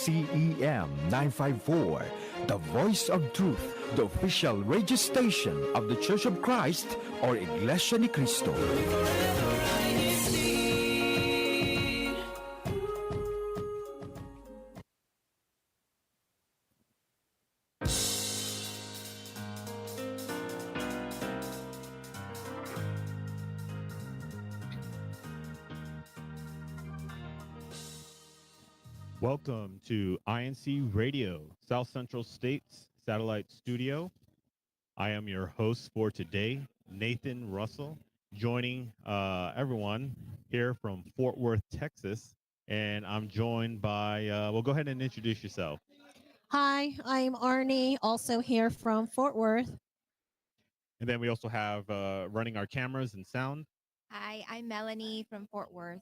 CEM 954, the voice of truth, the official radio station of the Church of Christ or Iglesia ni Cristo. Welcome to INCRadio, South Central State's satellite studio. I am your host for today, Nathan Russell, joining everyone here from Fort Worth, Texas. And I'm joined by, well, go ahead and introduce yourself. Hi, I'm Arnie, also here from Fort Worth. And then we also have running our cameras and sound. Hi, I'm Melanie from Fort Worth.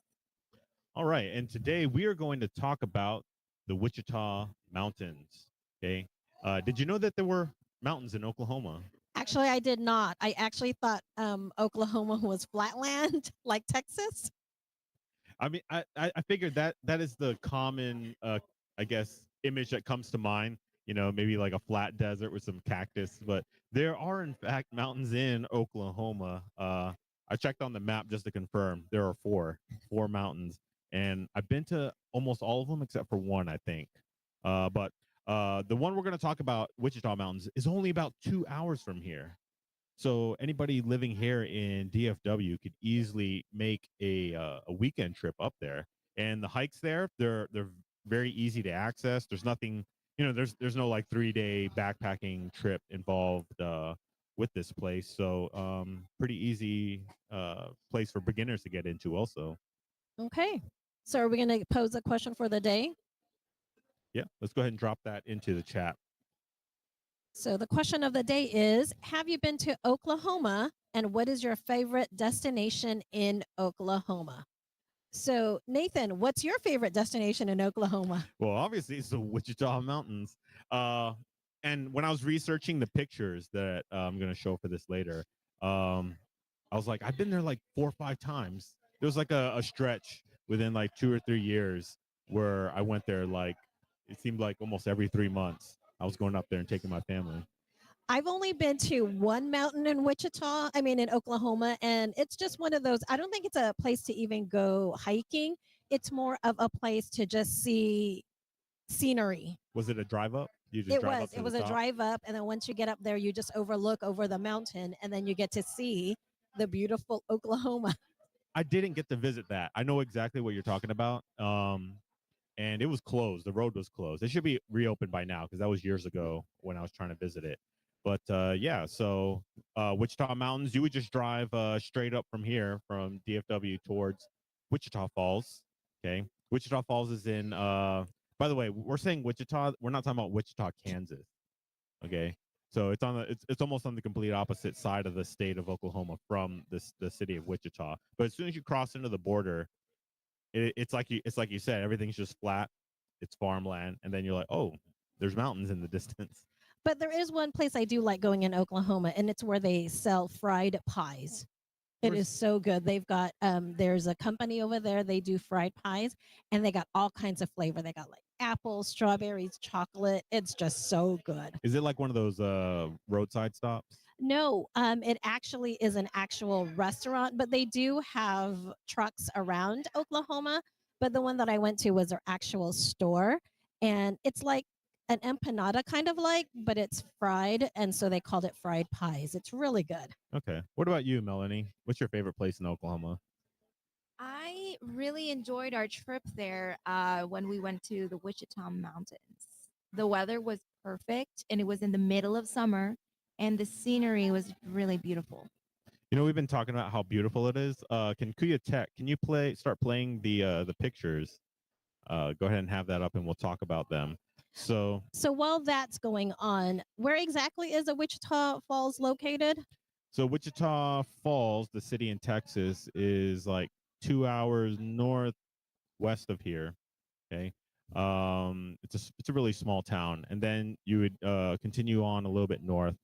All right. And today we are going to talk about the Wichita Mountains. Okay. Did you know that there were mountains in Oklahoma? Actually, I did not. I actually thought Oklahoma was flatland like Texas. I mean, I figured that is the common, I guess, image that comes to mind. You know, maybe like a flat desert with some cactus. But there are, in fact, mountains in Oklahoma. I checked on the map just to confirm. There are four mountains. And I've been to almost all of them except for one, I think. But the one we're going to talk about, Wichita Mountains, is only about 2 hours from here. So anybody living here in DFW could easily make a weekend trip up there. And the hikes there, they're very easy to access. There's nothing, you know, there's no like 3-day backpacking trip involved with this place. So pretty easy place for beginners to get into also. Okay. So are we going to pose a question for the day? Yeah, let's go ahead and drop that into the chat. So the question of the day is, have you been to Oklahoma, and what is your favorite destination in Oklahoma? So Nathan, what's your favorite destination in Oklahoma? Well, obviously it's the Wichita Mountains. And when I was researching the pictures that I'm going to show for this later, I was like, I've been there like 4 or 5 times. There was like a stretch within like 2 or 3 years where I went there, like it seemed like almost every 3 months I was going up there and taking my family. I've only been to one mountain in in Oklahoma, and it's just one of those, I don't think it's a place to even go hiking. It's more of a place to just see scenery. Was it a drive up? It was a drive up, and then once you get up there, you just overlook over the mountain, and then you get to see the beautiful Oklahoma. I didn't get to visit that. I know exactly what you're talking about. And it was closed. The road was closed. It should be reopened by now because that was years ago when I was trying to visit it. But yeah, so Wichita Mountains, you would just drive straight up from here, from DFW towards Wichita Falls. Okay. Wichita Falls is in, by the way, we're saying Wichita. We're not talking about Wichita, Kansas. Okay. So it's almost on the complete opposite side of the state of Oklahoma from the city of Wichita. But as soon as you cross into the border, it's like you said, everything's just flat. It's farmland, and then you're like, oh, there's mountains in the distance. But there is one place I do like going in Oklahoma, and it's where they sell fried pies. It is so good. They've got there's a company over there. They do fried pies, and they got all kinds of flavor. They got like apples, strawberries, chocolate. It's just so good. Is it like one of those roadside stops? No, it actually is an actual restaurant, but they do have trucks around Oklahoma. But the one that I went to was their actual store, and it's like an empanada kind of like, but it's fried, and so they called it fried pies. It's really good. Okay. What about you, Melanie? What's your favorite place in Oklahoma? I really enjoyed our trip there when we went to the Wichita Mountains. The weather was perfect, and it was in the middle of summer, and the scenery was really beautiful. You know, we've been talking about how beautiful it is. Can Kuya Tech, can you start playing the pictures? Go ahead and have that up, and we'll talk about them. So while that's going on, where exactly is the Wichita Falls located? So Wichita Falls, the city in Texas, is like 2 hours northwest of here. Okay. It's a really small town, and then you would continue on a little bit north,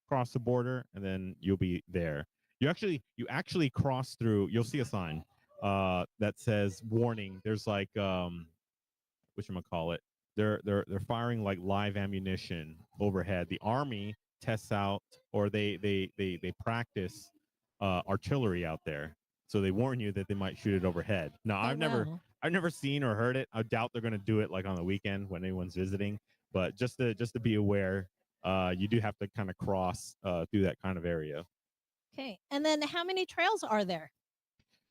cross the border, and then you'll be there. You actually cross through. You'll see a sign that says warning. There's like whatchamacallit, they're firing like live ammunition overhead. The army tests out, or they practice artillery out there, so they warn you that they might shoot it overhead. Now, Oh, wow. I've never seen or heard it. I doubt they're going to do it like on the weekend when anyone's visiting. But just to be aware, you do have to kind of cross through that kind of area. Okay. And then how many trails are there?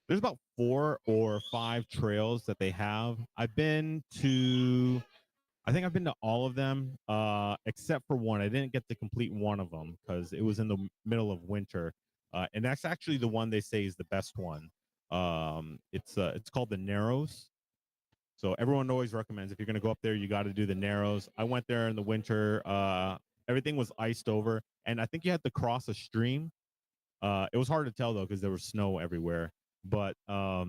There's about 4 or 5 trails that they have. I think I've been to all of them, except for one. I didn't get to complete one of them because it was in the middle of winter, and that's actually the one they say is the best one. It's called the Narrows. So everyone always recommends if you're going to go up there, you got to do the Narrows. I went there in the winter. Everything was iced over, and I think you had to cross a stream. It was hard to tell though because there was snow everywhere. But I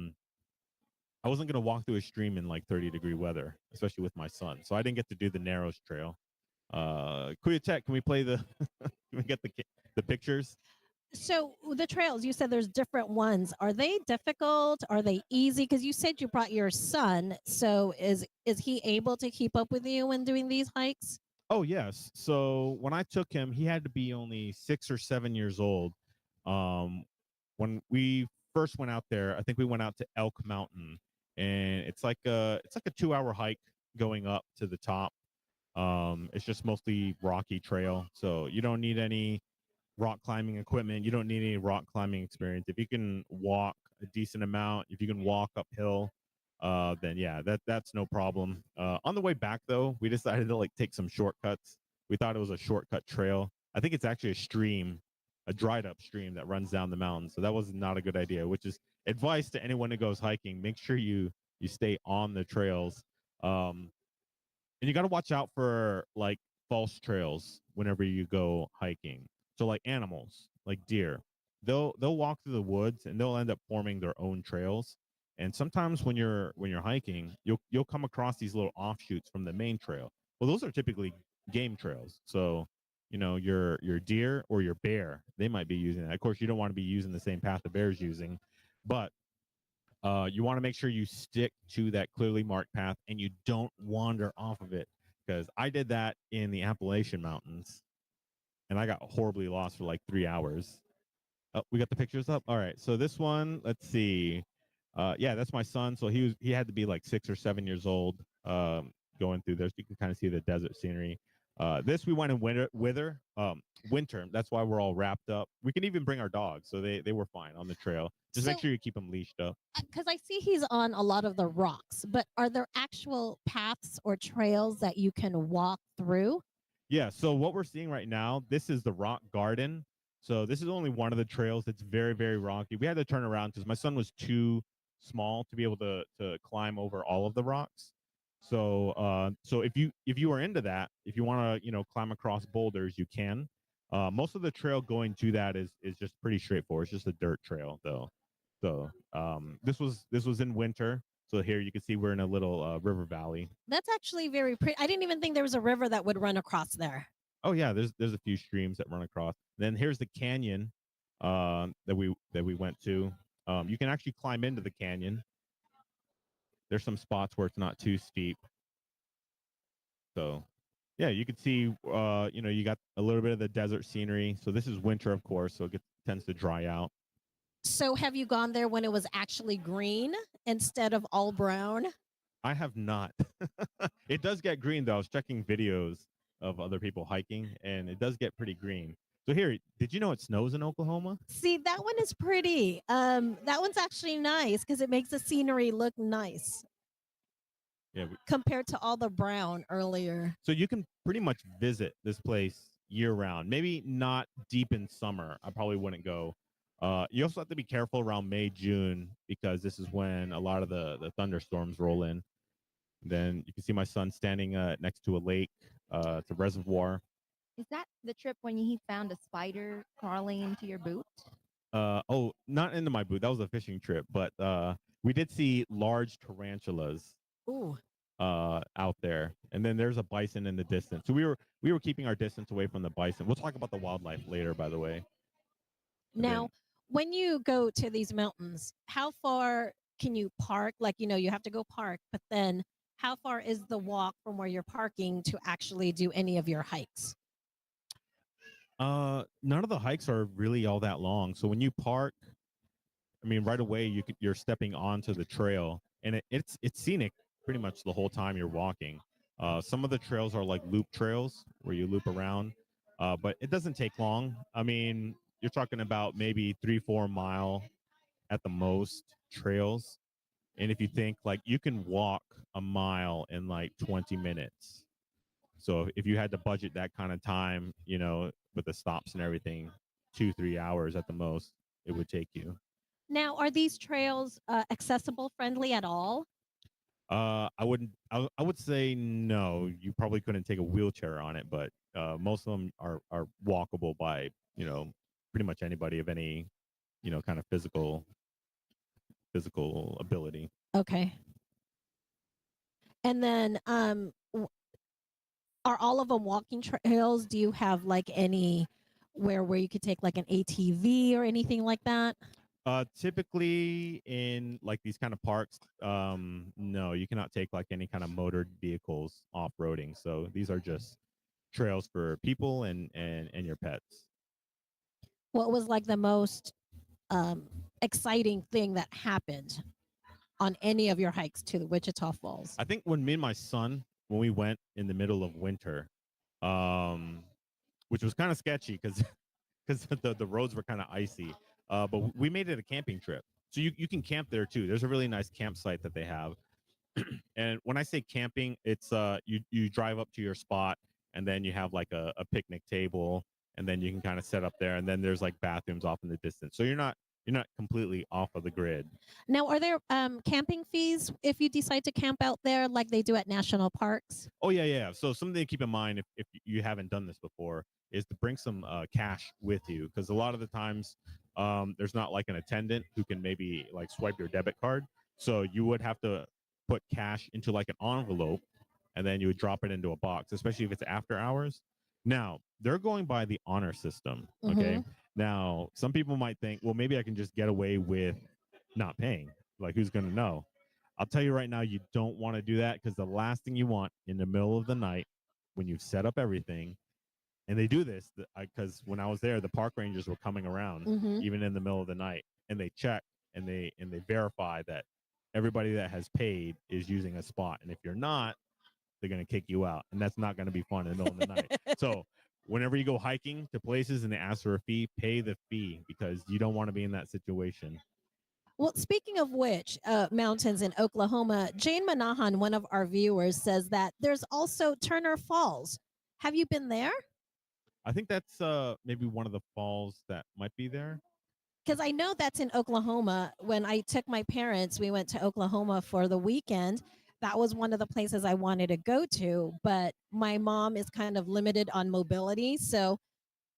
wasn't going to walk through a stream in like 30-degree weather, especially with my son. So I didn't get to do the Narrows Trail. Kuya Tech, can we play the? Can we get the pictures? So the trails, you said there's different ones. Are they difficult? Are they easy? Because you said you brought your son. So is he able to keep up with you when doing these hikes? Oh yes. So when I took him, he had to be only 6 or 7 years old. When we first went out there, I think we went out to Elk Mountain, and it's like a 2-hour hike going up to the top. It's just mostly rocky trail, so you don't need any rock climbing equipment. You don't need any rock climbing experience. If you can walk a decent amount, if you can walk uphill, then yeah, that's no problem. On the way back though, we decided to like take some shortcuts. We thought it was a shortcut trail. I think it's actually a stream, a dried up stream that runs down the mountain. So that was not a good idea, which is advice to anyone who goes hiking. Make sure you stay on the trails. And you got to watch out for like false trails whenever you go hiking. So like animals, like deer, they'll walk through the woods and they'll end up forming their own trails. And sometimes when you're hiking, you'll come across these little offshoots from the main trail. Well, those are typically game trails. So your deer or your bear, they might be using that. Of course, you don't want to be using the same path the bear's using, but you want to make sure you stick to that clearly marked path and you don't wander off of it, because I did that in the Appalachian Mountains and I got horribly lost for like 3 hours. Oh, we got the pictures up. All right. So this one, let's see. Yeah, that's my son. So he had to be like 6 or 7 years old, going through this. You can kind of see the desert scenery. This we went in winter. That's why we're all wrapped up. We can even bring our dogs, so they were fine on the trail. Just make So- sure you keep them leashed up. Because I see he's on a lot of the rocks, but are there actual paths or trails that you can walk through? Yeah. So what we're seeing right now, this is the rock garden. So this is only one of the trails that's very, very rocky. We had to turn around because my son was too small to be able to climb over all of the rocks. So if you are into that, if you want to climb across boulders, you can. Most of the trail going to that is just pretty straightforward. It's just a dirt trail though. So this was in winter. So here you can see we're in a little river valley. That's actually very pretty. I didn't even think there was a river that would run across there. Oh yeah, there's a few streams that run across. Then here's the canyon that we went to. You can actually climb into the canyon. There's some spots where it's not too steep. So yeah, you can see you got a little bit of the desert scenery. So this is winter, of course, so tends to dry out. So have you gone there when it was actually green instead of all brown? I have not. It does get green though. I was checking videos of other people hiking, and it does get pretty green. So here, did you know it snows in Oklahoma? See, that one is pretty. That one's actually nice because it makes the scenery look nice Yeah. compared to all the brown earlier. So you can pretty much visit this place year round. Maybe not deep in summer. I probably wouldn't go. You also have to be careful around May, June, because this is when a lot of the thunderstorms roll in. Then you can see my son standing next to a lake. It's a reservoir. Is that the trip when he found a spider crawling into your boot? Oh, not into my boot. That was a fishing trip, but we did see large tarantulas Ooh. out there, and then there's a bison in the distance. So we were keeping our distance away from the bison. We'll talk about the wildlife later, by the way. And Now, when you go to these mountains, how far can you park? Like, you have to go park, but then how far is the walk from where you're parking to actually do any of your hikes? None of the hikes are really all that long. So when you park, I mean, right away you're stepping onto the trail, and it's scenic pretty much the whole time you're walking. Some of the trails are like loop trails where you loop around, but it doesn't take long. I mean, you're talking about maybe 3-4 mile at the most trails, and if you think like you can walk a mile in like 20 minutes. So if you had to budget that kind of time, with the stops and everything, 2-3 hours at the most, it would take you. Now, are these trails accessible friendly at all? I wouldn't. I would say no. You probably couldn't take a wheelchair on it, but most of them are walkable by pretty much anybody of any kind of physical ability. Okay. And then are all of them walking trails? Do you have like any where you could take like an ATV or anything like that? Typically in like these kind of parks, no, you cannot take like any kind of motored vehicles off-roading. So these are just trails for people and your pets. What was like the most exciting thing that happened on any of your hikes to the Wichita Falls? I think when me and my son, when we went in the middle of winter, um, which was kind of sketchy because the roads were kind of icy. But we made it a camping trip. So you can camp there too. There's a really nice campsite that they have. And when I say camping, it's you drive up to your spot, and then you have like a picnic table, and then you can kind of set up there, and then there's like bathrooms off in the distance. So you're not completely off of the grid. Now, are there camping fees if you decide to camp out there like they do at national parks? Oh yeah. So something to keep in mind if you haven't done this before is to bring some cash with you, because a lot of the times there's not like an attendant who can maybe like swipe your debit card. So you would have to put cash into like an envelope, and then you would drop it into a box, especially if it's after hours. Now they're going by the honor system. Okay. Now some people might think, well, maybe I can just get away with not paying. Like, who's going to know? I'll tell you right now, you don't want to do that, because the last thing you want in the middle of the night when you've set up everything, and they do this because when I was there, the park rangers were coming around even in the middle of the night, and they check and they verify that everybody that has paid is using a spot, and if you're not, they're going to kick you out, and that's not going to be fun in the middle of the night. So whenever you go hiking to places and they ask for a fee, pay the fee, because you don't want to be in that situation. Well, speaking of which, mountains in Oklahoma, Jane Manahan, one of our viewers, says that there's also Turner Falls. Have you been there? I think that's maybe one of the falls that might be there. Because I know that's in Oklahoma. When I took my parents, we went to Oklahoma for the weekend. That was one of the places I wanted to go to, but my mom is kind of limited on mobility. So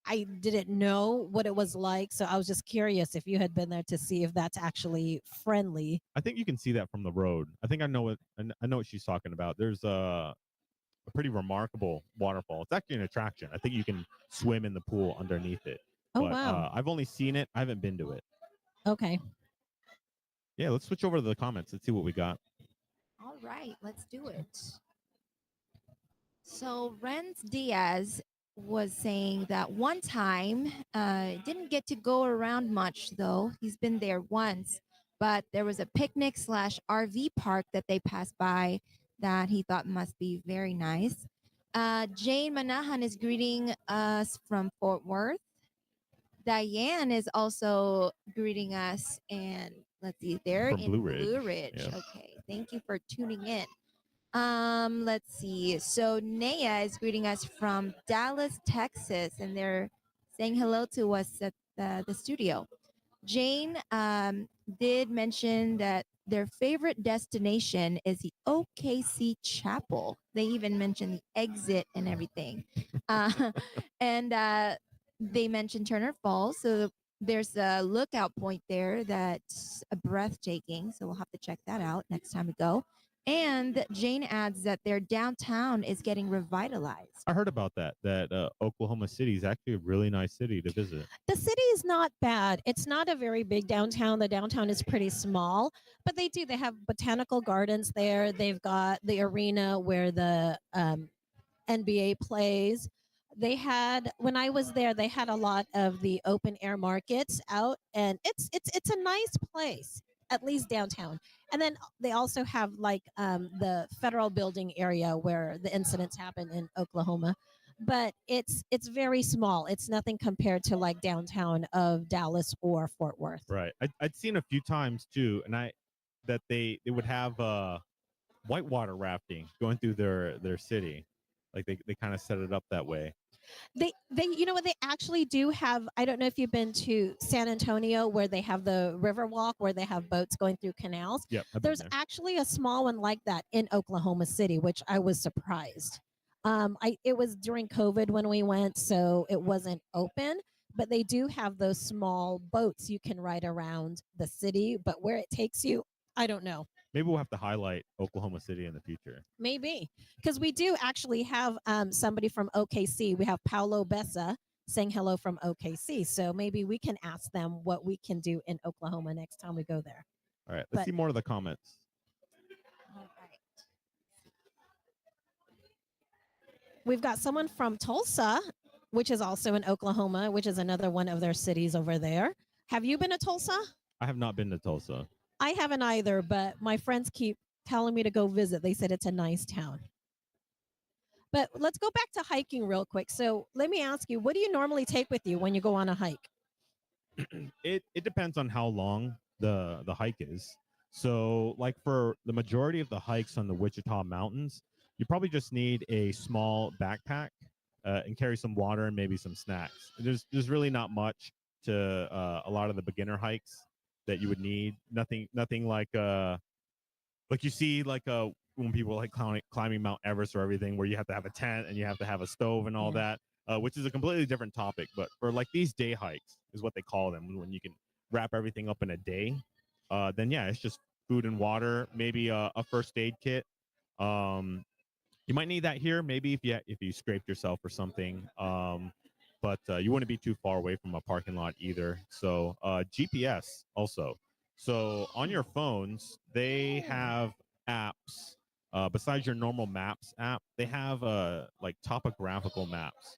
I didn't know what it was like. So I was just curious if you had been there to see if that's actually friendly. I think you can see that from the road. I think I know what she's talking about. There's a pretty remarkable waterfall. It's actually an attraction. I think you can swim in the pool underneath it. Oh, But wow. I've only seen it. I haven't been to it. Okay. Yeah, let's switch over to the comments. Let's see what we got. All right, let's do it. So Renz Diaz was saying that one time, didn't get to go around much though. He's been there once, but there was a picnic slash RV park that they passed by that he thought must be very nice. Jane Manahan is greeting us from Fort Worth. Diane is also greeting us, and let's see, they're From in Blue Ridge. Blue Ridge. Yeah. Okay, thank you for tuning in. Let's see. So Naya is greeting us from Dallas, Texas, and they're saying hello to us at the studio. Jane did mention that their favorite destination is the OKC Chapel. They even mentioned the exit and everything. And they mentioned Turner Falls. So there's a lookout point there that's breathtaking. So we'll have to check that out next time we go. And Jane adds that their downtown is getting revitalized. I heard about that. That Oklahoma City is actually a really nice city to visit. The city is not bad. It's not a very big downtown. The downtown is pretty small, but they have botanical gardens there. They've got the arena where the NBA plays. They had when I was there, they had a lot of the open air markets out, and it's a nice place, at least downtown. And then they also have like the federal building area where the incidents happen in Oklahoma, but it's very small. It's nothing compared to like downtown of Dallas or Fort Worth. Right. I'd seen a few times too, and that they would have whitewater rafting going through their city. Like they kind of set it up that way. They you know what, they actually do have. I don't know if you've been to San Antonio where they have the river walk where they have boats going through canals. Yep. There's actually a small one like that in Oklahoma City, which I was surprised. It was during COVID when we went, so it wasn't open, but they do have those small boats you can ride around the city, but where it takes you, I don't know. Maybe we'll have to highlight Oklahoma City in the future. Maybe, because we do actually have somebody from OKC. We have Paulo Bessa saying hello from OKC. So maybe we can ask them what we can do in Oklahoma next time we go there. All right, let's see more of the comments. All right. We've got someone from Tulsa, which is also in Oklahoma, which is another one of their cities over there. Have you been to Tulsa? I have not been to Tulsa. I haven't either, but my friends keep telling me to go visit. They said it's a nice town. But let's go back to hiking real quick. So let me ask you, what do you normally take with you when you go on a hike? It depends on how long the hike is. So like for the majority of the hikes on the Wichita Mountains, you probably just need a small backpack and carry some water and maybe some snacks. There's really not much to a lot of the beginner hikes that you would need. Nothing like you see like when people like climbing Mount Everest or everything, where you have to have a tent and you have to have a stove and all that, which is a completely different topic. But for like these day hikes is what they call them, when you can wrap everything up in a day. Then yeah, it's just food and water, maybe a first aid kit. You might need that here, maybe if you scraped yourself or something. But you wouldn't be too far away from a parking lot either. So GPS also. So on your phones, they have apps. Besides your normal maps app, they have like topographical maps.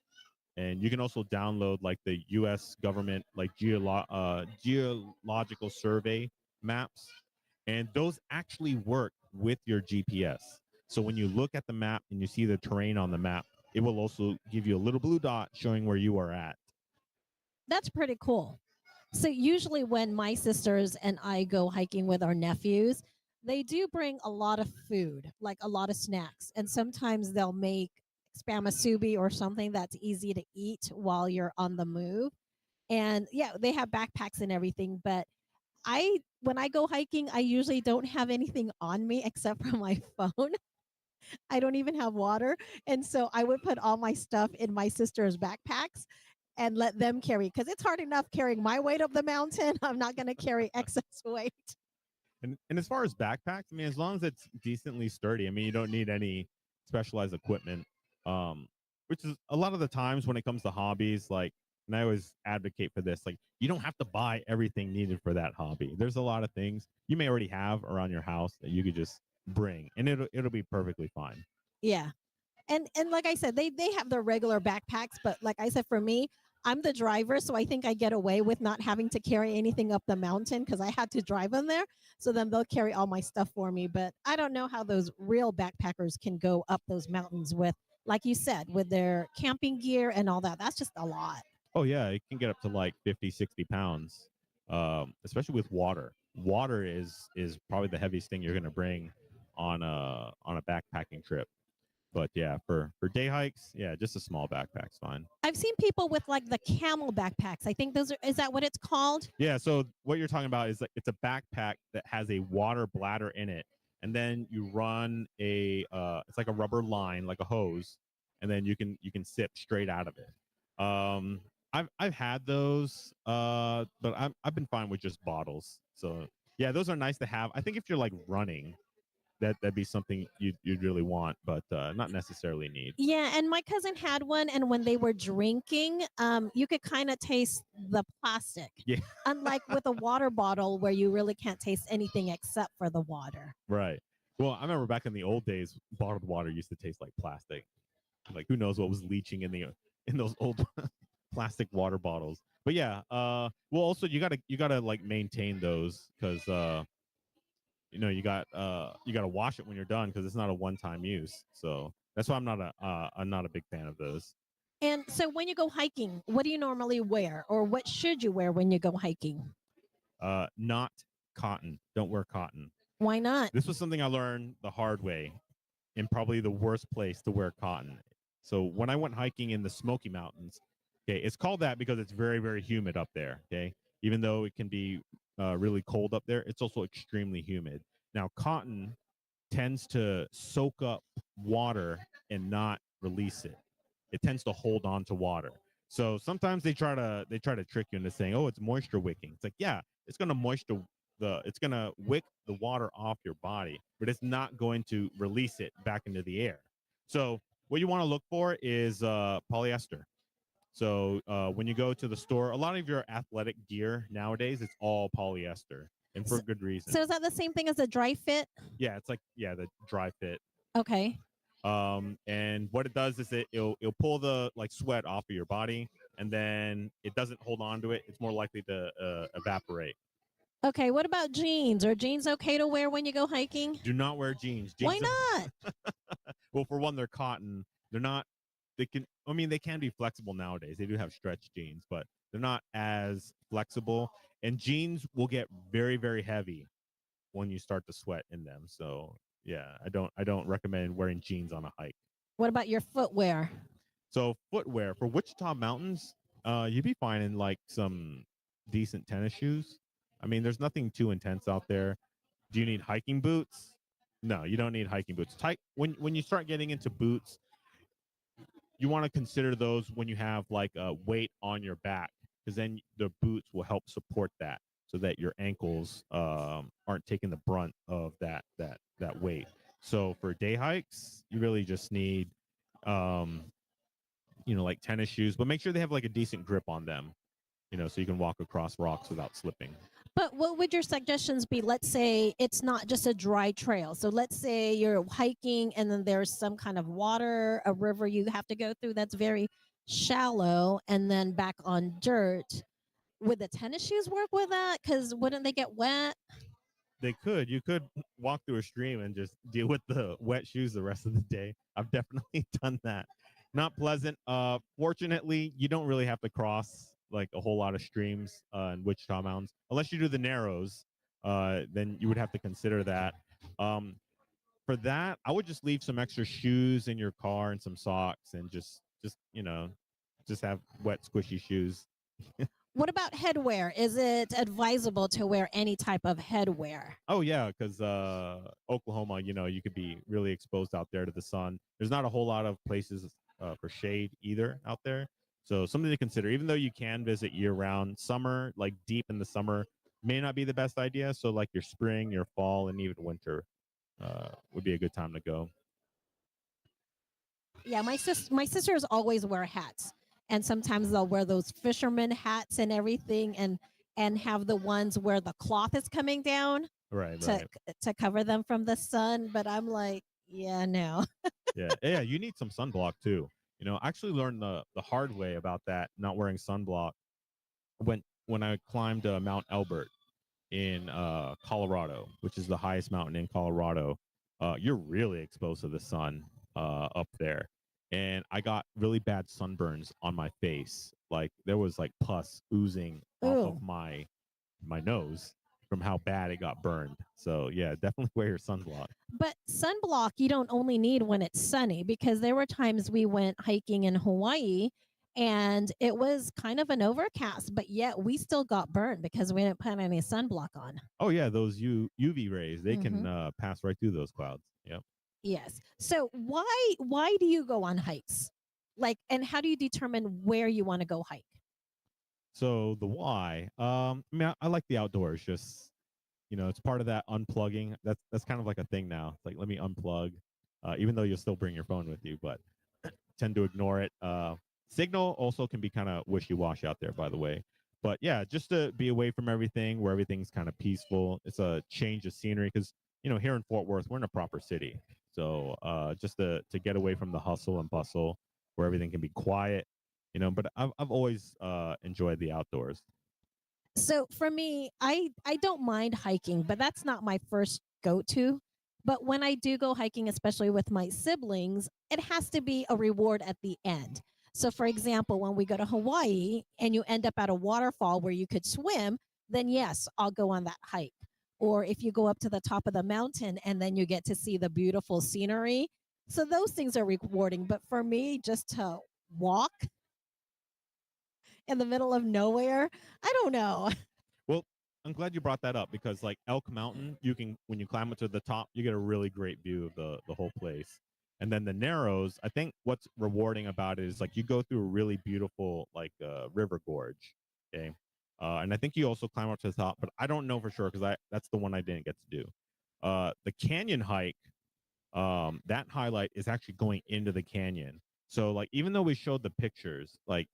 And you can also download like the U.S. government like geological survey maps. And those actually work with your GPS. So when you look at the map and you see the terrain on the map, it will also give you a little blue dot showing where you are at. That's pretty cool. So usually when my sisters and I go hiking with our nephews, they do bring a lot of food, like a lot of snacks. And sometimes they'll make spam musubi or something that's easy to eat while you're on the move. And yeah, they have backpacks and everything, but when I go hiking, I usually don't have anything on me except for my phone. I don't even have water. And so I would put all my stuff in my sister's backpacks and let them carry, because it's hard enough carrying my weight up the mountain. I'm not going to carry excess weight. And as far as backpacks, I mean, as long as it's decently sturdy, I mean, you don't need any specialized equipment, which is a lot of the times when it comes to hobbies, like, and I always advocate for this, like, you don't have to buy everything needed for that hobby. There's a lot of things you may already have around your house that you could just bring, and it'll be perfectly fine. Yeah. And like I said, they have their regular backpacks, but like I said, for me, I'm the driver, so I think I get away with not having to carry anything up the mountain because I had to drive them there. So then they'll carry all my stuff for me. But I don't know how those real backpackers can go up those mountains with, like you said, with their camping gear and all that. That's just a lot. Oh yeah, it can get up to like 50, 60 pounds, especially with water. Water is probably the heaviest thing you're going to bring on a backpacking trip. But yeah, for day hikes, yeah, just a small backpack's fine. I've seen people with like the camel backpacks. I think is that what it's called? Yeah, so what you're talking about is like it's a backpack that has a water bladder in it, and then you run it's like a rubber line, like a hose, and then you can sip straight out of it. I've had those, but I've been fine with just bottles. So yeah, those are nice to have. I think if you're like running, that'd be something you'd really want, but not necessarily need. Yeah, and my cousin had one, and when they were drinking, you could kind of taste the plastic. Yeah. Unlike with a water bottle where you really can't taste anything except for the water. Right. Well, I remember back in the old days, bottled water used to taste like plastic. Like who knows what was leaching in those old plastic water bottles. But yeah, well also you gotta like maintain those because you gotta wash it when you're done because it's not a one-time use. So that's why I'm not a big fan of those. And so when you go hiking, what do you normally wear or what should you wear when you go hiking? Not cotton. Don't wear cotton. Why not? This was something I learned the hard way in probably the worst place to wear cotton. So when I went hiking in the Smoky Mountains, okay, it's called that because it's very, very humid up there. Okay, even though it can be really cold up there, it's also extremely humid. Now, cotton tends to soak up water and not release it. It tends to hold on to water. So sometimes they try to trick you into saying, "Oh, it's moisture wicking." It's like, yeah, it's gonna wick the water off your body, but it's not going to release it back into the air. So what you want to look for is polyester. So when you go to the store, a lot of your athletic gear nowadays it's all polyester, and for good reason. So is that the same thing as a dry fit? Yeah, it's like the dry fit. Okay. And what it does is it'll pull the like sweat off of your body, and then it doesn't hold on to it. It's more likely to evaporate. Okay, what about jeans? Are jeans okay to wear when you go hiking? Do not wear jeans. Why not? Well, for one, they're cotton. They're not. They can be flexible nowadays. They do have stretch jeans, but they're not as flexible. And jeans will get very, very heavy when you start to sweat in them. So yeah, I don't recommend wearing jeans on a hike. What about your footwear? So footwear for Wichita Mountains, you'd be fine in like some decent tennis shoes. I mean, there's nothing too intense out there. Do you need hiking boots? No, you don't need hiking boots. When you start getting into boots, you want to consider those when you have like a weight on your back, because then the boots will help support that, so that your ankles aren't taking the brunt of that weight. So for day hikes, you really just need like tennis shoes, but make sure they have like a decent grip on them, so you can walk across rocks without slipping. But what would your suggestions be? Let's say it's not just a dry trail. So let's say you're hiking and then there's some kind of water, a river you have to go through that's very shallow and then back on dirt. Would the tennis shoes work with that? Because wouldn't they get wet? You could walk through a stream and just deal with the wet shoes the rest of the day. I've definitely done that. Not pleasant. Fortunately, you don't really have to cross like a whole lot of streams in Wichita Mountains unless you do the narrows. Then you would have to consider that. For that, I would just leave some extra shoes in your car and some socks, and just have wet, squishy shoes. What about headwear? Is it advisable to wear any type of headwear? Oh yeah, because Oklahoma, you could be really exposed out there to the sun. There's not a whole lot of places for shade either out there, so something to consider. Even though you can visit year round, summer, like deep in the summer, may not be the best idea. So like your spring, your fall, and even winter would be a good time to go. Yeah, my sisters always wear hats, and sometimes they'll wear those fisherman hats and everything, and have the ones where the cloth is coming down Right. to cover them from the sun. But I'm like, yeah, no. Yeah. You need some sunblock too. I actually learned the hard way about that, not wearing sunblock, when I climbed Mount Elbert in Colorado, which is the highest mountain in Colorado. You're really exposed to the sun up there, and I got really bad sunburns on my face. Like there was like pus oozing off Ooh. of my nose from how bad it got burned. So yeah, definitely wear your sunblock. But sunblock you don't only need when it's sunny, because there were times we went hiking in Hawaii and it was kind of an overcast, but yet we still got burned because we didn't put any sunblock on. Oh yeah, those UV rays, they can pass right through those clouds. Yep. Yes. So why do you go on hikes? Like, and how do you determine where you want to go hike? So the why, I mean, I like the outdoors. Just it's part of that unplugging. That's kind of like a thing now. It's like, let me unplug, even though you'll still bring your phone with you, but tend to ignore it. Signal also can be kind of wishy-washy out there, by the way. But yeah, just to be away from everything, where everything's kind of peaceful. It's a change of scenery because here in Fort Worth, we're in a proper city. So just to get away from the hustle and bustle, where everything can be quiet. But I've always enjoyed the outdoors. So for me, I don't mind hiking, but that's not my first go-to. But when I do go hiking, especially with my siblings, it has to be a reward at the end. So for example, when we go to Hawaii and you end up at a waterfall where you could swim, then yes, I'll go on that hike. Or if you go up to the top of the mountain and then you get to see the beautiful scenery. So those things are rewarding. But for me, just to walk in the middle of nowhere, I don't know. Well, I'm glad you brought that up because like Elk Mountain, when you climb up to the top, you get a really great view of the whole place. And then the Narrows, I think what's rewarding about it is like you go through a really beautiful like river gorge. Okay. And I think you also climb up to the top, but I don't know for sure because that's the one I didn't get to do. The canyon hike, that highlight is actually going into the canyon. So like even though we showed the pictures, like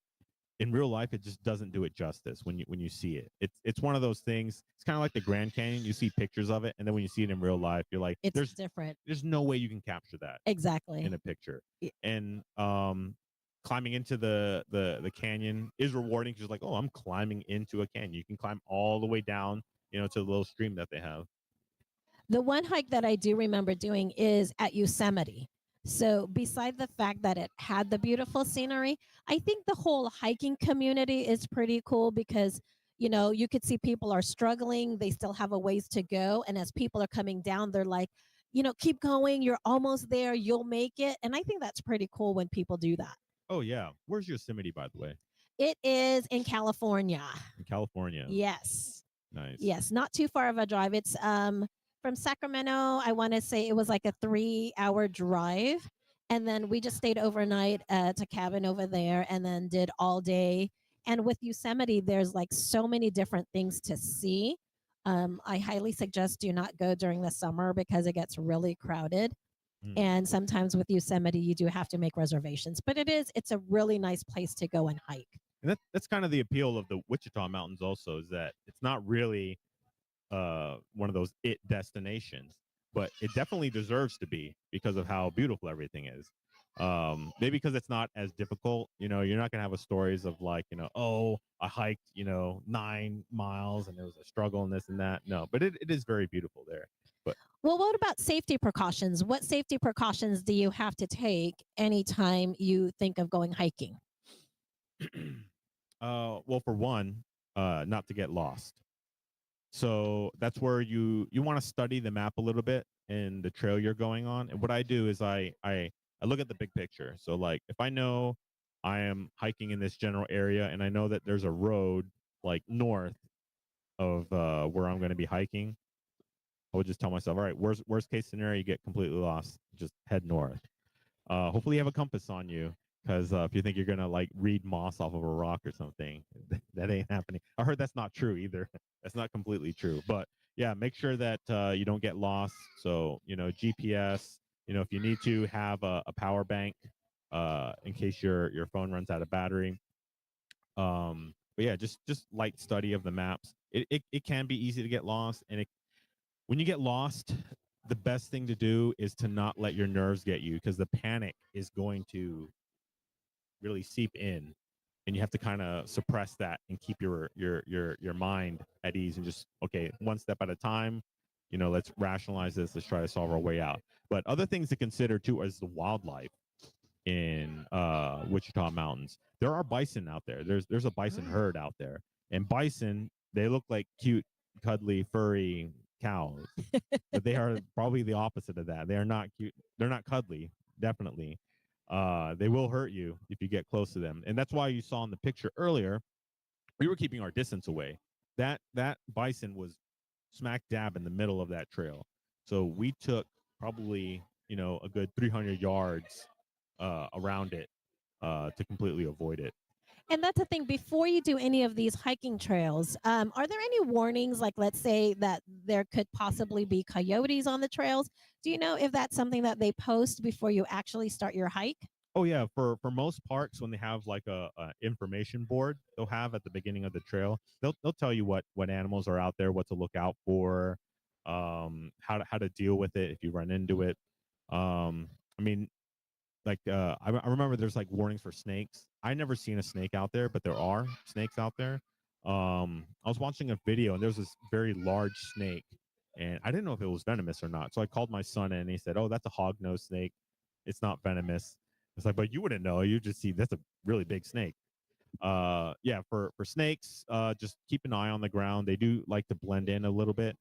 in real life it just doesn't do it justice when you see it. It's one of those things. It's kind of like the Grand Canyon. You see pictures of it, and then when you see it in real life, you're like, It's different. There's no way you can capture that Exactly. in a picture. And climbing into the canyon is rewarding because you're like, oh, I'm climbing into a canyon. You can climb all the way down, to the little stream that they have. The one hike that I do remember doing is at Yosemite. So, beside the fact that it had the beautiful scenery, I think the whole hiking community is pretty cool because, you could see people are struggling, they still have a ways to go. And as people are coming down, they're like, keep going, you're almost there, you'll make it. And I think that's pretty cool when people do that. Oh, yeah. Where's Yosemite, by the way? It is in California. In California. Yes. Nice. Yes, not too far of a drive. It's from Sacramento. I want to say it was like a 3-hour drive, and then we just stayed overnight at a cabin over there, and then did all day. And with Yosemite, there's like so many different things to see. I highly suggest do not go during the summer because it gets really crowded. And sometimes with Yosemite, you do have to make reservations, but it's a really nice place to go and hike. And that's kind of the appeal of the Wichita Mountains also, is that it's not really one of those destinations, but it definitely deserves to be because of how beautiful everything is. Maybe because it's not as difficult. You're not gonna have a stories of like, oh, I hiked 9 miles and there was a struggle and this and that. No, but it is very beautiful there. But well, what about safety precautions? What safety precautions do you have to take anytime you think of going hiking? well, for one, not to get lost. So that's where you want to study the map a little bit and the trail you're going on. And what I do is I look at the big picture. So like if I know I am hiking in this general area and I know that there's a road like north of where I'm going to be hiking, I would just tell myself, all right, worst case scenario, you get completely lost, just head north. Hopefully you have a compass on you because if you think you're gonna like read moss off of a rock or something, that ain't happening. I heard that's not true either. That's not completely true. But yeah, make sure that you don't get lost. So GPS. If you need to have a power bank in case your phone runs out of battery. But yeah, just light study of the maps. It can be easy to get lost, and when you get lost, the best thing to do is to not let your nerves get you because the panic is going to really seep in, and you have to kind of suppress that and keep your mind at ease and just okay, one step at a time. Let's rationalize this. Let's try to solve our way out. But other things to consider too is the wildlife in Wichita Mountains. There are bison out there. There's a bison herd out there, and bison, they look like cute, cuddly, furry cows, but they are probably the opposite of that. They are not cute. They're not cuddly. Definitely, they will hurt you if you get close to them, and that's why you saw in the picture earlier, we were keeping our distance away. That bison was smack dab in the middle of that trail, so we took probably a good 300 yards around it to completely avoid it. And that's the thing. Before you do any of these hiking trails, are there any warnings? Like, let's say that there could possibly be coyotes on the trails. Do you know if that's something that they post before you actually start your hike? Oh yeah, for most parks, when they have like a information board, they'll have at the beginning of the trail. They'll tell you what animals are out there, what to look out for, how to deal with it if you run into it. I mean, like I remember there's like warnings for snakes. I never seen a snake out there, but there are snakes out there. I was watching a video and there was this very large snake, and I didn't know if it was venomous or not. So I called my son in and he said, "Oh, that's a hognose snake. It's not venomous." It's like, but you wouldn't know. You just see that's a really big snake. Yeah, for snakes, just keep an eye on the ground. They do like to blend in a little bit.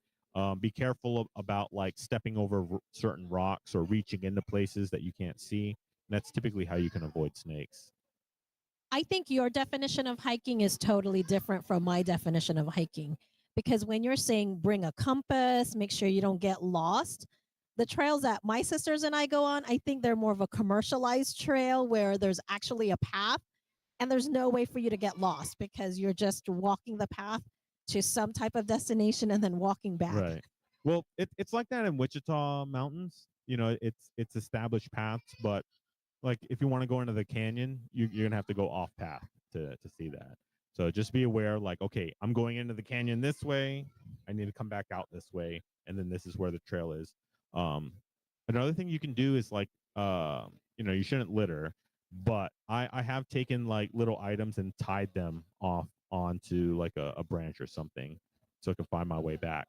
Be careful about like stepping over certain rocks or reaching into places that you can't see. And that's typically how you can avoid snakes. I think your definition of hiking is totally different from my definition of hiking. Because when you're saying bring a compass, make sure you don't get lost, the trails that my sisters and I go on, I think they're more of a commercialized trail where there's actually a path and there's no way for you to get lost because you're just walking the path to some type of destination and then walking back. Right. Well, it's like that in Wichita Mountains. You know, it's established paths, but like if you want to go into the canyon, you're gonna have to go off path to see that. So just be aware, like, okay, I'm going into the canyon this way. I need to come back out this way, and then this is where the trail is. Um, Another thing you can do is like, you shouldn't litter, but I have taken like little items and tied them off onto like a branch or something, so I can find my way back.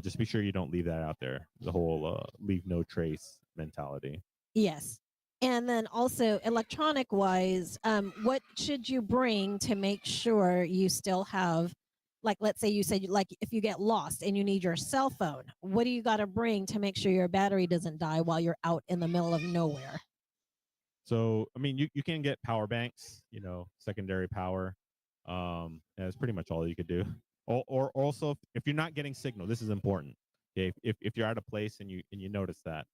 Just be sure you don't leave that out there. The whole leave no trace mentality. Yes. And then also electronic wise, what should you bring to make sure you still have, like, let's say you said, like, if you get lost and you need your cell phone, what do you got to bring to make sure your battery doesn't die while you're out in the middle of nowhere? So, I mean, you can get power banks, secondary power. That's pretty much all you could do. Or also, if you're not getting signal, this is important. Okay, if you're at a place and you notice that,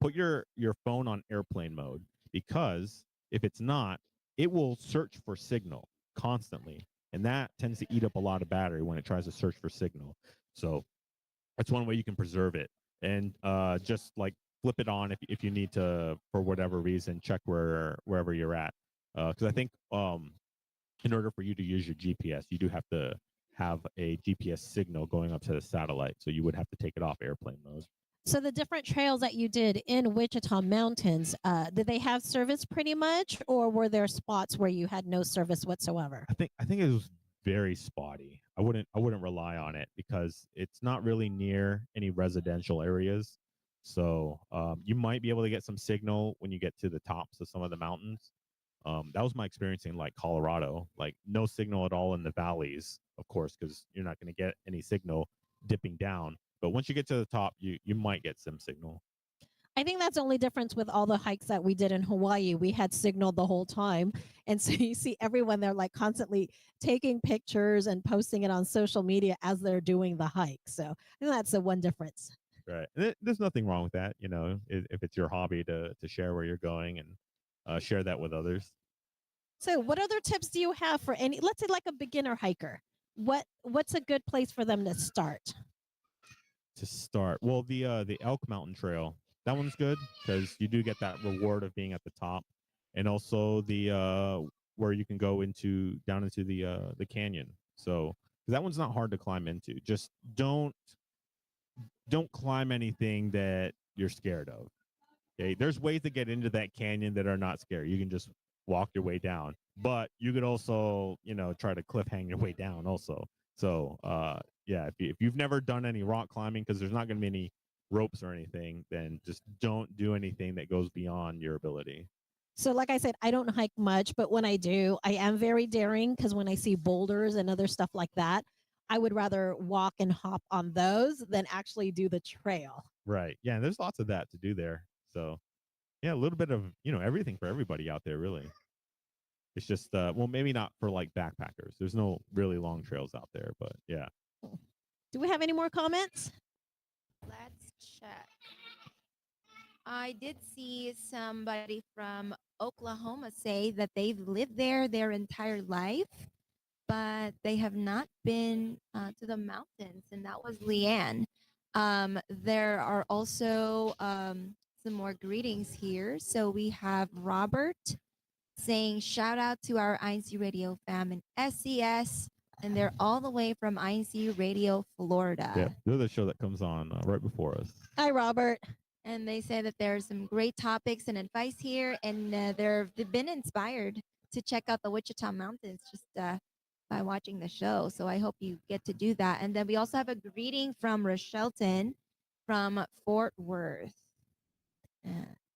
put your phone on airplane mode, because if it's not, it will search for signal constantly, and that tends to eat up a lot of battery when it tries to search for signal. So that's one way you can preserve it. And just like flip it on if you need to, for whatever reason, check wherever you're at. Because I think in order for you to use your GPS, you do have to have a GPS signal going up to the satellite. So you would have to take it off airplane mode. So the different trails that you did in Wichita Mountains, did they have service pretty much, or were there spots where you had no service whatsoever? I think it was very spotty. I wouldn't rely on it because it's not really near any residential areas. So you might be able to get some signal when you get to the tops of some of the mountains. That was my experience in like Colorado, like no signal at all in the valleys, of course, because you're not going to get any signal dipping down. But once you get to the top, you might get some signal. I think that's the only difference with all the hikes that we did in Hawaii. We had signal the whole time. And so you see everyone there like constantly taking pictures and posting it on social media as they're doing the hike. So I think that's the one difference. Right. And there's nothing wrong with that, if it's your hobby to share where you're going and share that with others. So what other tips do you have for any, let's say like a beginner hiker? What's a good place for them to start? To start, well, the Elk Mountain Trail, that one's good because you do get that reward of being at the top, and also the where you can go down into the canyon. So 'cause that one's not hard to climb into. Just don't climb anything that you're scared of. Okay, there's ways to get into that canyon that are not scary. You can just walk your way down, but you could also, try to cliff hang your way down also. So, yeah, if you've never done any rock climbing, because there's not going to be any ropes or anything, then just don't do anything that goes beyond your ability. So, like I said, I don't hike much, but when I do, I am very daring because when I see boulders and other stuff like that, I would rather walk and hop on those than actually do the trail. Right. Yeah, and there's lots of that to do there. So, yeah, a little bit of, everything for everybody out there, really. It's just, well, maybe not for like backpackers. There's no really long trails out there, but yeah. Do we have any more comments? Let's check. I did see somebody from Oklahoma say that they've lived there their entire life, but they have not been to the mountains, and that was Leanne. There are also some more greetings here. So we have Robert saying, shout out to our INCRadio fam in SES, and they're all the way from INCRadio, Florida. Yeah, they're the show that comes on right before us. Hi, Robert. And they say that there's some great topics and advice here, and they've been inspired to check out the Wichita Mountains just by watching the show. So I hope you get to do that. And then we also have a greeting from Rochelton from Fort Worth.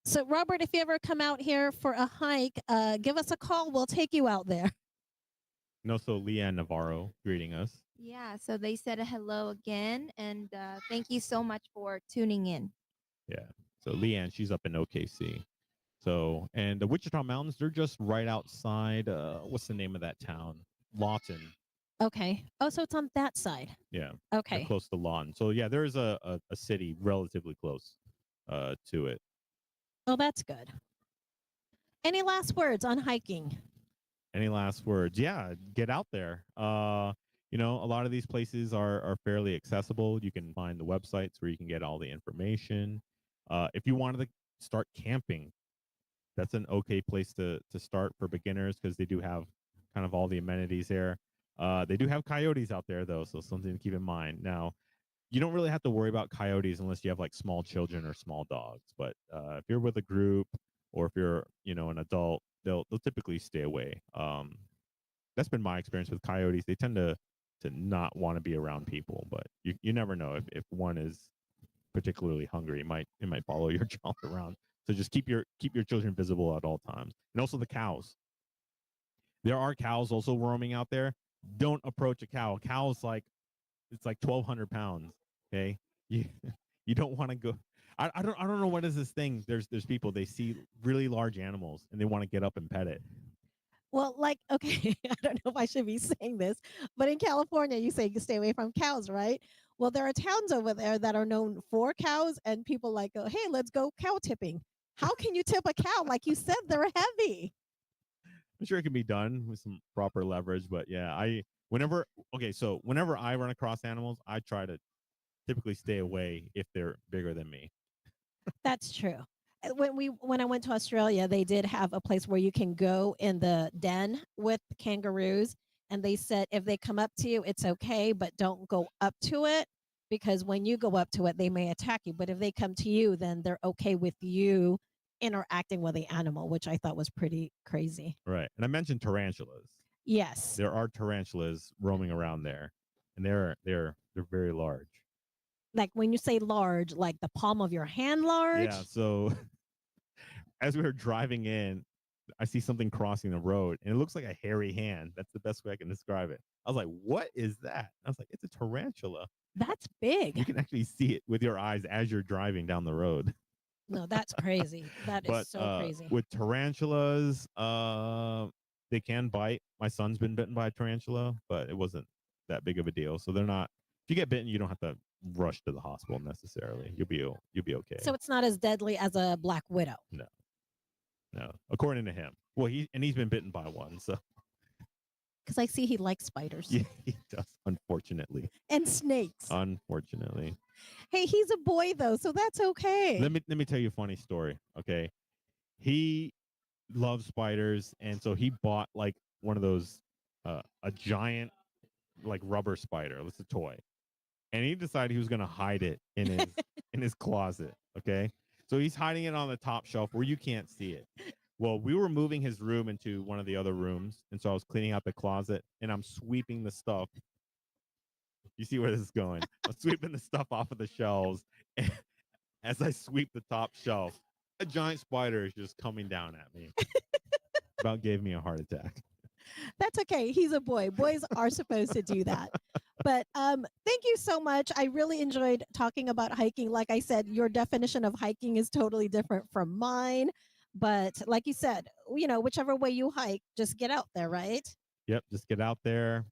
So, Robert, if you ever come out here for a hike, give us a call. We'll take you out there. And also Leanne Navarro greeting us. Yeah, so they said a hello again, and thank you so much for tuning in. Yeah. So Leanne, she's up in OKC. So, and the Wichita Mountains, they're just right outside. What's the name of that town? Lawton. Okay. Oh, so it's on that side. Yeah. Okay. They're close to Lawton. So yeah, there is a city relatively close to it. Oh, that's good. Any last words on hiking? Any last words? Yeah, get out there. You know, a lot of these places are fairly accessible. You can find the websites where you can get all the information. If you wanted to start camping, that's an okay place to start for beginners because they do have kind of all the amenities there. They do have coyotes out there though, so something to keep in mind. Now, you don't really have to worry about coyotes unless you have like small children or small dogs. But if you're with a group or if you're, you know, an adult, they'll typically stay away. That's been my experience with coyotes. They tend to not want to be around people, but you never know if one is particularly hungry, it might follow your child around. So just keep your children visible at all times. And also the cows. There are cows also roaming out there. Don't approach a cow. A cow is like, it's like 1,200 pounds. Okay, you don't want to go. I don't know what is this thing. There's people, they see really large animals and they want to get up and pet it. Well, like, okay, I don't know if I should be saying this, but in California, you say you stay away from cows, right? Well, there are towns over there that are known for cows, and people like go, hey, let's go cow tipping. How can you tip a cow? Like you said, they're heavy. I'm sure it can be done with some proper leverage, but yeah, whenever I run across animals, I try to typically stay away if they're bigger than me. That's true. When I went to Australia, they did have a place where you can go in the den with kangaroos, and they said if they come up to you, it's okay, but don't go up to it because when you go up to it, they may attack you. But if they come to you, then they're okay with you interacting with the animal, which I thought was pretty crazy. Right. And I mentioned tarantulas. Yes. There are tarantulas roaming around there, and they're very large. Like when you say large, like the palm of your hand large? Yeah, so as we were driving in, I see something crossing the road, and it looks like a hairy hand. That's the best way I can describe it. I was like, what is that? I was like, it's a tarantula. That's big. You can actually see it with your eyes as you're driving down the road. No, that's crazy. That is so crazy. With tarantulas, they can bite. My son's been bitten by a tarantula, but it wasn't that big of a deal. So they're not. If you get bitten, you don't have to rush to the hospital necessarily. You'll be okay. So it's not as deadly as a black widow. No, according to him. Well, he's been bitten by one, so. Because I see he likes spiders. Yeah, he does, unfortunately. And snakes. Unfortunately. Hey, he's a boy though, so that's okay. Let me tell you a funny story. Okay, he loves spiders, and so he bought like one of those, a giant like rubber spider. It's a toy, and he decided he was going to hide it in his in his closet. Okay, so he's hiding it on the top shelf where you can't see it. Well, we were moving his room into one of the other rooms, and so I was cleaning out the closet, and I'm sweeping the stuff. You see where this is going? I'm sweeping the stuff off of the shelves. And as I sweep the top shelf, a giant spider is just coming down at me. About gave me a heart attack. That's okay. He's a boy. Boys are supposed to do that. But thank you so much. I really enjoyed talking about hiking. Like I said, your definition of hiking is totally different from mine. But like you said, you know, whichever way you hike, just get out there, right? Yep, just get out there,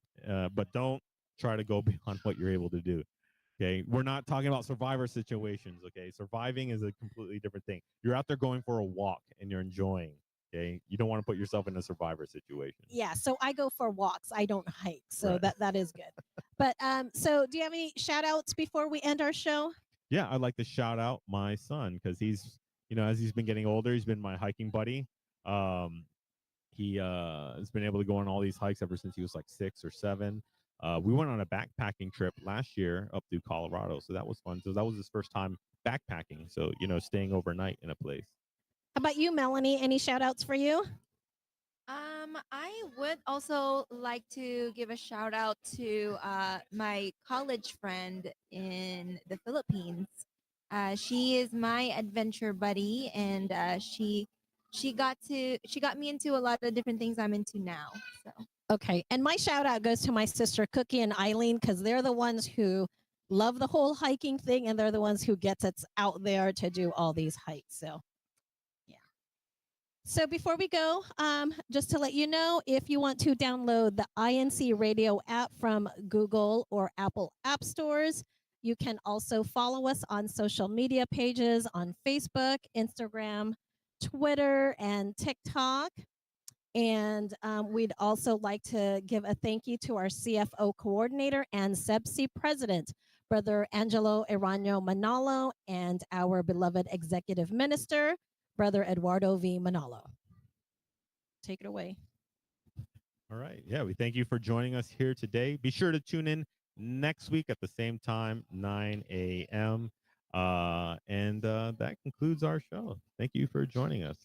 but don't try to go beyond what you're able to do. Okay, we're not talking about survivor situations. Okay, surviving is a completely different thing. You're out there going for a walk and you're enjoying. Okay, you don't want to put yourself in a survivor situation. Yeah, so I go for walks. I don't hike, so Right. that is good. But so do you have any shout outs before we end our show? Yeah, I'd like to shout out my son because he's, as he's been getting older, he's been my hiking buddy. He has been able to go on all these hikes ever since he was like 6 or 7. We went on a backpacking trip last year up through Colorado, so that was fun. So that was his first time backpacking. So staying overnight in a place. How about you, Melanie? Any shout outs for you? I would also like to give a shout out to my college friend in the Philippines. She is my adventure buddy, and she got me into a lot of different things I'm into now. So Okay. And my shout out goes to my sister Cookie and Eileen because they're the ones who love the whole hiking thing and they're the ones who gets us out there to do all these hikes. So yeah. So before we go, just to let you know, if you want to download the INCRadio app from Google or Apple app stores, you can also follow us on social media pages on Facebook, Instagram, Twitter, and TikTok. And we'd also like to give a thank you to our CFO coordinator and CEBSI president, Brother Angelo Irano Manalo, and our beloved executive minister, Brother Eduardo V. Manalo. Take it away. All right. Yeah, we thank you for joining us here today. Be sure to tune in next week at the same time, 9 a.m. And that concludes our show. Thank you for joining us.